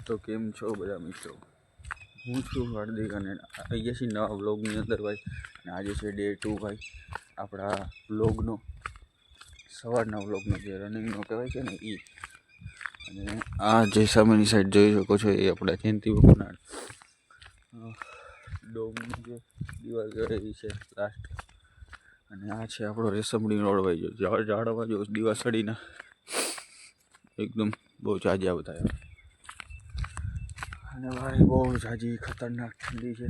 તો કેમ છો બધા મિત્રો? હું છું હાર્દિક અને આવી ગયા છીએ નવા વ્લોગની અંદર ભાઈ. અને આજે છે ડે 2 ભાઈ આપણા વ્લોગનો, સવારના વ્લોગનો જે રનિંગનો કહેવાય છે ને એ. અને આ જે સામેની સાઈડ જોઈ શકો છો એ આપણા જયંતિ બાપુના ડોમની જે દિવાલ કરેલી છે લાસ્ટ. અને આ છે આપણો રેશમડી રોડ ભાઈ, જો ઝાડવા જો દિવાસળીને એકદમ બહુ જાજા બધા. અને ભાઈ બહુ જાજી ખતરનાક ઠંડી છે,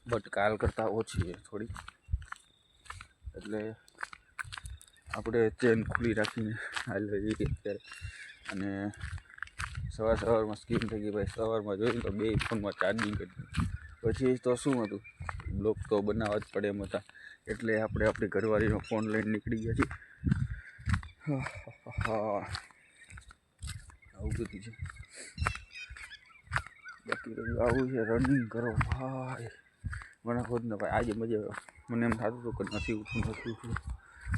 બટ કાલ કરતાં ઓછી છે થોડી. એટલે આપણે ચેન ખુલ્લી રાખીને હાલવા જઈએ અત્યારે. અને સવારમાં સ્કીમ થઈ ગઈ ભાઈ. સવારમાં જોયું તો 2 ફોનમાં ચાર્જિંગ કરી, પછી તો શું હતું, બ્લોગ તો બનાવવા જ પડે એમ હતા. એટલે આપણે આપણી ઘરવાળીનો ફોન લઈને નીકળી ગયા છીએ. આવું બધું છે. બાકી તો આવું છે, રનિંગ કરો ભાઈ. મને ખુદ ને ભાઈ આજે મજા, મને એમ થતું હતું કે નથી ઉઠવું.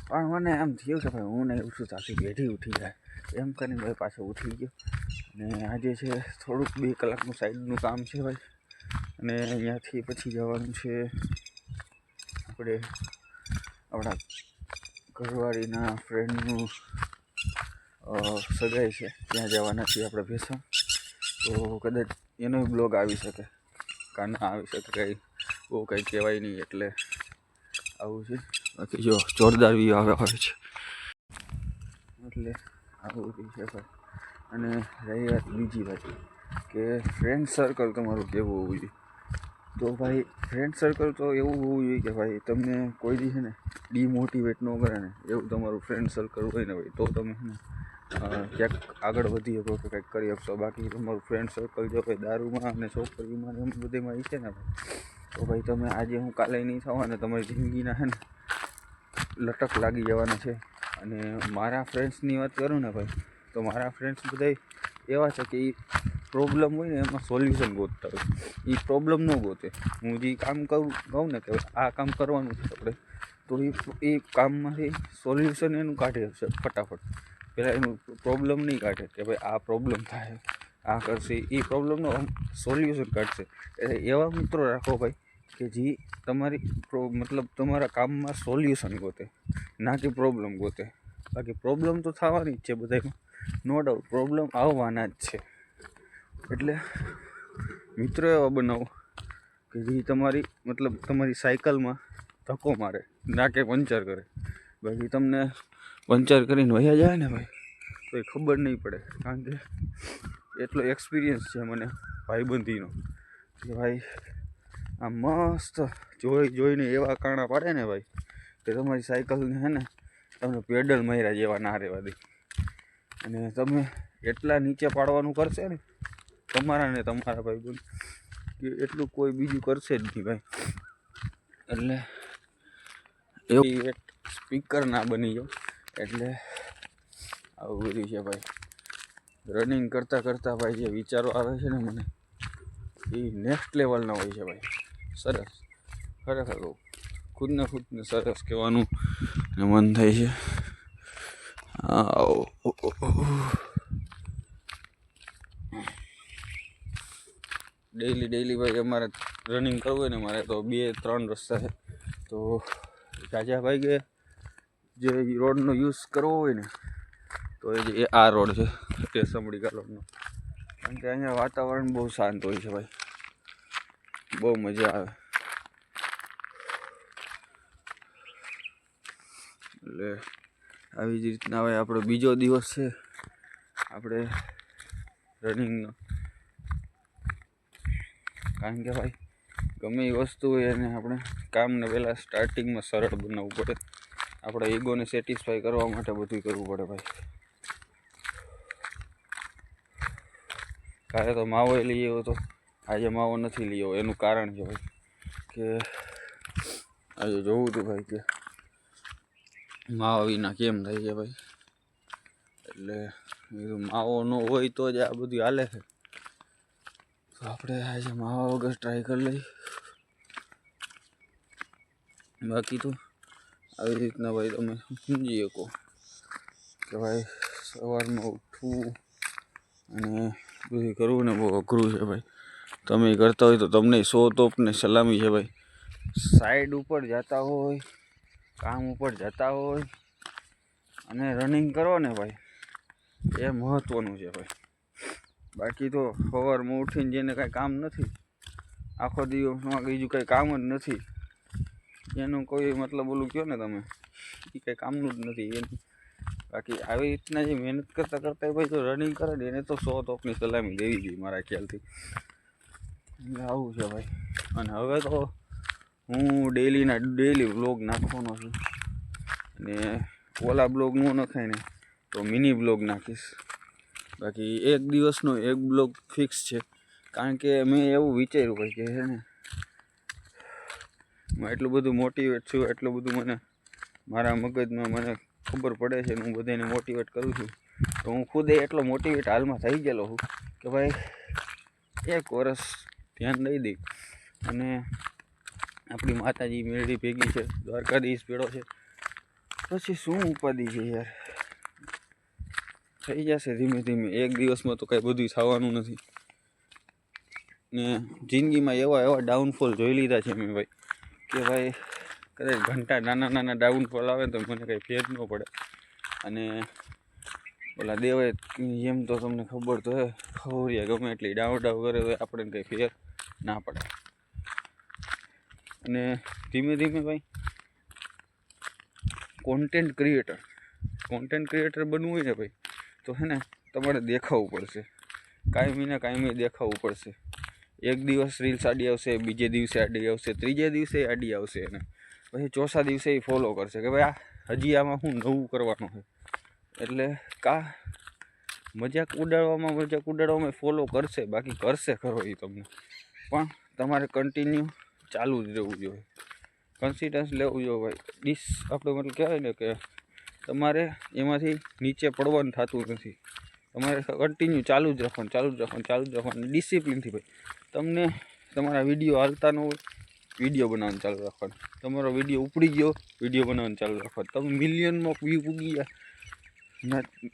પણ મને એમ થયું કે ભાઈ હું નહીં ઉઠું ત્યાંથી બેઠી ઉઠી જાય એમ કરીને ભાઈ પાછો ઉઠી ગયો. અને આજે છે થોડુંક 2 કલાકનું સાઈડનું કામ છે ભાઈ. અને અહીંયાથી પછી જવાનું છે આપણે આપણા ઘરવાળીના ફ્રેન્ડનું સગાઈ છે, ત્યાં જવાના છીએ આપણે ભેસણ. તો કદાચ એનો બ્લોગ આવી શકે, કાં ના આવી શકે, કંઈ બહુ કંઈ કહેવાય નહીં. એટલે આવું છે. બાકી જો જોરદાર વ્યૂ આવે છે, એટલે આવું બધું છે ભાઈ. અને રહી વાત બીજી વાત કે ફ્રેન્ડ સર્કલ તમારું કેવું હોવું જોઈએ. તો ભાઈ ફ્રેન્ડ સર્કલ તો એવું હોવું જોઈએ કે ભાઈ તમને કોઈ દી છે ને ડિમોટિવેટ ન કરે ને, એવું તમારું ફ્રેન્ડ સર્કલ હોય ને ભાઈ, તો તમે છે ને ક્યાંક આગળ વધી શકો કે કંઈક કરી શકશો. બાકી તમારું ફ્રેન્ડ સર્કલ જો ભાઈ દારૂમાં અને છોકરીમાં એમ બધીમાં છે ને ભાઈ, તો ભાઈ તમે આજે હું કાલે નહીં થવા અને તમારી જિંદગીના છે ને લટક લાગી જવાના છે. અને મારા ફ્રેન્ડ્સની વાત કરું ને ભાઈ, તો મારા ફ્રેન્ડ્સ બધા એવા છે કે એ પ્રોબ્લેમ હોય ને એમાં સોલ્યુશન ગોતતા હોય. એ પ્રોબ્લેમ ન ગોતે. હું જે કામ કહું ને કે આ કામ કરવાનું છે આપણે, તો એ કામમાંથી સોલ્યુશન એનું કાઢે છે ફટાફટ. પહેલાં એનું પ્રોબ્લેમ નહીં કાઢે કે ભાઈ આ પ્રોબ્લેમ થાય, આ કરશે. એ પ્રોબ્લેમનો સોલ્યુશન કાઢશે. એટલે એવા મિત્રો રાખો ભાઈ કે જે તમારી મતલબ તમારા કામમાં સોલ્યુશન ગોતે, ના કે પ્રોબ્લેમ ગોતે. બાકી પ્રોબ્લેમ તો થવાની જ છે બધામાં, નો ડાઉટ પ્રોબ્લેમ આવવાના જ છે. એટલે મિત્રો એવા બનાવો કે જે તમારી મતલબ તમારી સાયકલમાં ધક્કો મારે, ના કે પંચર કરે. બાકી તમને પંચર કરીને વહ્યા જાય ને ભાઈ તો એ ખબર નહીં પડે. કારણ કે એટલો એક્સપિરિયન્સ છે મને ભાઈબંધીનો કે ભાઈ આ મસ્ત જોઈને એવા કાણા પાડે ને ભાઈ કે તમારી સાયકલને છે ને તમને પેડલ માર્યા જેવા ના રહેવા દે. અને તમે એટલા નીચે પાડવાનું કરશે ને તમારા ને તમારા ભાઈબંધ કે એટલું કોઈ બીજું કરશે જ નહીં ભાઈ. એટલે એવું એક સ્પીકર ના બની જાઓ. એટલે આવું બધું છે ભાઈ. રનિંગ કરતાં ભાઈ જે વિચારો આવે છે ને મને, એ નેક્સ્ટ લેવલના હોય છે ભાઈ. સરસ, ખરેખર ખુદને સરસ કહેવાનું મન થાય છે. ડેઈલી ભાઈ અમારે રનિંગ કરવું હોય ને, મારે તો 2-3 રસ્તા છે. તો જાજા ભાઈ કે જે રોડનો યુઝ કરવો હોય ને, તો એ આ રોડ છે રેશમડી રોડનો. કારણ કે અહીંયા વાતાવરણ બહુ શાંત હોય છે ભાઈ, બહુ મજા આવે. એટલે આવી જ રીતના હવે આપણો બીજો દિવસ છે આપણે રનિંગનો. કારણ કે ભાઈ ગમે એ વસ્તુ હોય એને આપણે કામને પહેલાં સ્ટાર્ટિંગમાં સરળ બનાવવું પડે. આપણે ઈગોને સેટિસ્ફાઈ કરવા માટે બધું કરવું પડે ભાઈ. કાલે તો માવો લઈ આવ્યો હતો, આજે માવો નથી લઈ આવ્યો. એનું કારણ છે ભાઈ કે આજે જોવું હતું ભાઈ કે માવા વિના કેમ થાય છે ભાઈ. એટલે માવો ન હોય તો જ આ બધું હાલે છે. તો આપણે આજે માવા વગર ટ્રાય કરી લઈ. બાકી તો આવી રીતના ભાઈ તમે સમજી શકો કે ભાઈ સવારમાં ઉઠવું અને બધું કરવું ને બહુ અઘરું છે ભાઈ. તમે કરતા હોય તો તમને 100 તોપને સલામી છે ભાઈ. સાઈડ ઉપર જતા હોય, કામ ઉપર જતા હોય અને રનિંગ કરો ને ભાઈ, એ મહત્ત્વનું છે ભાઈ. બાકી તો સવારમાં ઉઠીને જેને કાંઈ કામ નથી, આખો દિવસમાં બીજું કંઈ કામ જ નથી, એનું કોઈ મતલબ ઓલું કહો ને તમે, એ કંઈ કામનું જ નથી એનું. બાકી આવી રીતના જે મહેનત કરતાં ભાઈ જો રનિંગ કરે ને એને તો 100 તોપની સલામી દેવી જોઈએ મારા ખ્યાલથી. એટલે આવું છે ભાઈ. અને હવે તો હું ડેલી બ્લોગ નાખવાનો છું, અને ઓલા બ્લોગ ન નખાય ને તો મિની બ્લોગ નાખીશ. બાકી એક દિવસનો એક બ્લોગ ફિક્સ છે, કારણ કે મેં એવું વિચાર્યું ભાઈ કે છે ને હું એટલું બધું મોટિવેટ છું, એટલું બધું મને મારા મગજમાં મને ખબર પડે છે, હું બધાને મોટિવેટ કરું છું. તો હું ખુદે એટલો મોટિવેટ હાલમાં થઈ ગયેલો છું કે ભાઈ 1 વર્ષ ધ્યાન દઈ દઈ. અને આપણી માતાજી મેળી ભેગી છે, દ્વારકાધીશ ભેળો છે, પછી શું ઉપાધિ છે યાર. થઈ જશે ધીમે ધીમે, એક દિવસમાં તો કાંઈ બધું થવાનું નથી. ને જિંદગીમાં એવા ડાઉનફોલ જોઈ લીધા છે મેં ભાઈ કે ભાઈ કદાચ ઘંટા નાના ડાઉનફોલ આવે તો મને કંઈ ફેર ન પડે. અને ઓલા દેવાય એમ તો તમને ખબર તો હે, ખવરિયા ગમે એટલી ડાઉન કરે તો આપણને કંઈ ફેર ના પડે. અને ધીમે ધીમે ભાઈ કોન્ટેન્ટ ક્રિએટર બનવું હોય ને ભાઈ તો હે ને તમારે દેખાવું પડશે, કાયમી દેખાવું પડશે. એક દિવસ રીલ્સ આડી આવશે, બીજે દિવસે આડી આવશે, ત્રીજે દિવસે આડી આવશે, અને પછી ચોથા દિવસે એ ફોલો કરશે કે ભાઈ આ હજી આમાં શું નવું કરવાનું છે. એટલે મજાક ઉડાડવામાં ફોલો કરશે, બાકી કરશે ખરો એ તમને. પણ તમારે કન્ટિન્યુ ચાલુ જ રહેવું જોઈએ, કન્સિસ્ટન્સ લેવું જોઈએ ભાઈ. આપણે મતલબ કહેવાય ને કે તમારે એમાંથી નીચે પડવાનું થતું નથી. તમારે કન્ટિન્યુ ચાલુ જ રાખવાનું ડિસિપ્લિનથી ભાઈ. તમને તમારા વિડીયો હાલતા ન હોય, વિડીયો બનાવવાનું ચાલુ રાખવાનું. તમારો વિડીયો ઉપડી ગયો, વિડીયો બનાવવાનું ચાલુ રાખવાનું. તમે મિલિયનમાં વ્યૂ પૂગી ગયા,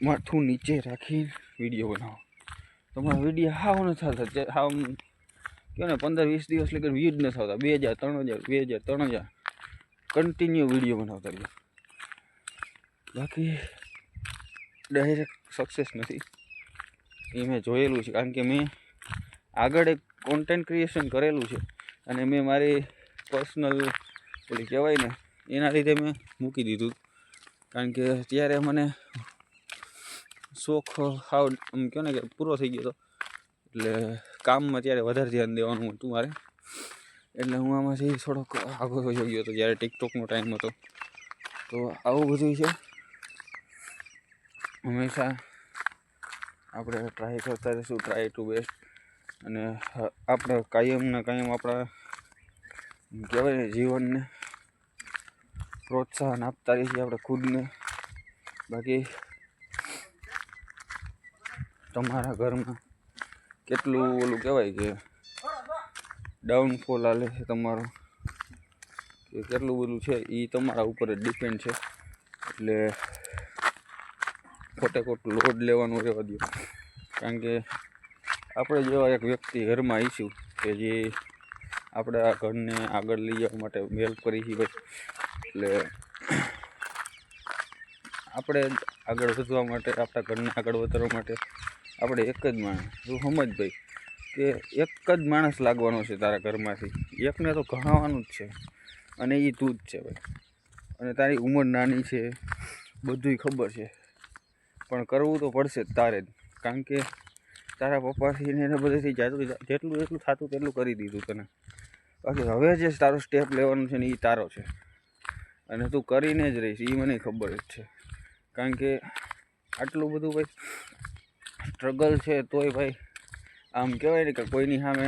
માથું નીચે રાખીને વિડીયો બનાવો. તમારા વિડીયો હાવ ન થતા, હાવ કહો ને 15-20 દિવસ લગી વ્યૂ જ ન થતા, 2000-3000 કન્ટિન્યુ વિડીયો બનાવતા રહ્યો. બાકી ડાયરેક્ટ સક્સેસ નથી, એ મેં જોયેલું છે. કારણ કે મેં આગળ એક કોન્ટેન્ટ ક્રિએશન કરેલું છે, અને મેં મારી પર્સનલ ઓલી કહેવાય ને એના લીધે મેં મૂકી દીધું. કારણ કે ત્યારે મને શોખ હાવ આમ કહો ને કે પૂરો થઈ ગયો હતો, એટલે કામમાં ત્યારે વધારે ધ્યાન દેવાનું હતું મારે. એટલે હું આમાંથી થોડોક આગળ થઈ ગયો હતો જ્યારે ટિકટોકનો ટાઈમ હતો. તો આવું બધું છે. હંમેશા આપણે ટ્રાય કરતા રહીશું, ટ્રાય ટુ બેસ્ટ. અને આપણે કાયમ આપણા કહેવાય ને જીવનને પ્રોત્સાહન આપતા રહીશું આપણે ખુદને. બાકી તમારા ઘરમાં કેટલું ઓલું કહેવાય કે ડાઉનફોલ હાલે છે તમારો, કે કેટલું બધું છે એ તમારા ઉપર જ ડિપેન્ડ છે. એટલે ખોટું લોડ લેવાનું રહેવા દો. કારણ કે આપણે જેવા એક વ્યક્તિ ઘરમાં આવીશું કે જે આપણે આ ઘરને આગળ લઈ જવા માટે હેલ્પ કરી છે ભાઈ. એટલે આપણે આગળ વધવા માટે, આપણા ઘરને આગળ વધારવા માટે આપણે એક જ માણસ, તું સમજ ભાઈ કે એક જ માણસ લાગવાનો છે તારા ઘરમાંથી. એકને તો ઘણાવાનું જ છે, અને એ તું જ છે ભાઈ. અને તારી ઉંમર નાની છે, બધુંય ખબર છે, પણ કરવું તો પડશે જ તારે જ. કારણ કે તારા પપ્પાથી ને એને બધેથી જેટલું થતું તેટલું કરી દીધું તને. બાકી હવે જે તારો સ્ટેપ લેવાનું છે ને એ તારો છે, અને તું કરીને જ રહીશ, એ મને ખબર જ છે. કારણ કે આટલું બધું ભાઈ સ્ટ્રગલ છે તોય ભાઈ આમ કહેવાય ને કે કોઈની સામે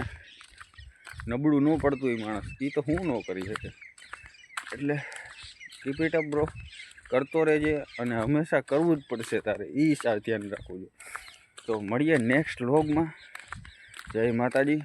નબળું ન પડતું એ માણસ, એ તો હું ન કરી શકે. એટલે કીપ ઇટ અપ બ્રો, કરતો રહેજે, અને હંમેશા કરવું જ પડશે તારે, એ ધ્યાન રાખવું જોઈએ. તો મળીએ નેક્સ્ટ વ્લોગમાં. જય માતાજી.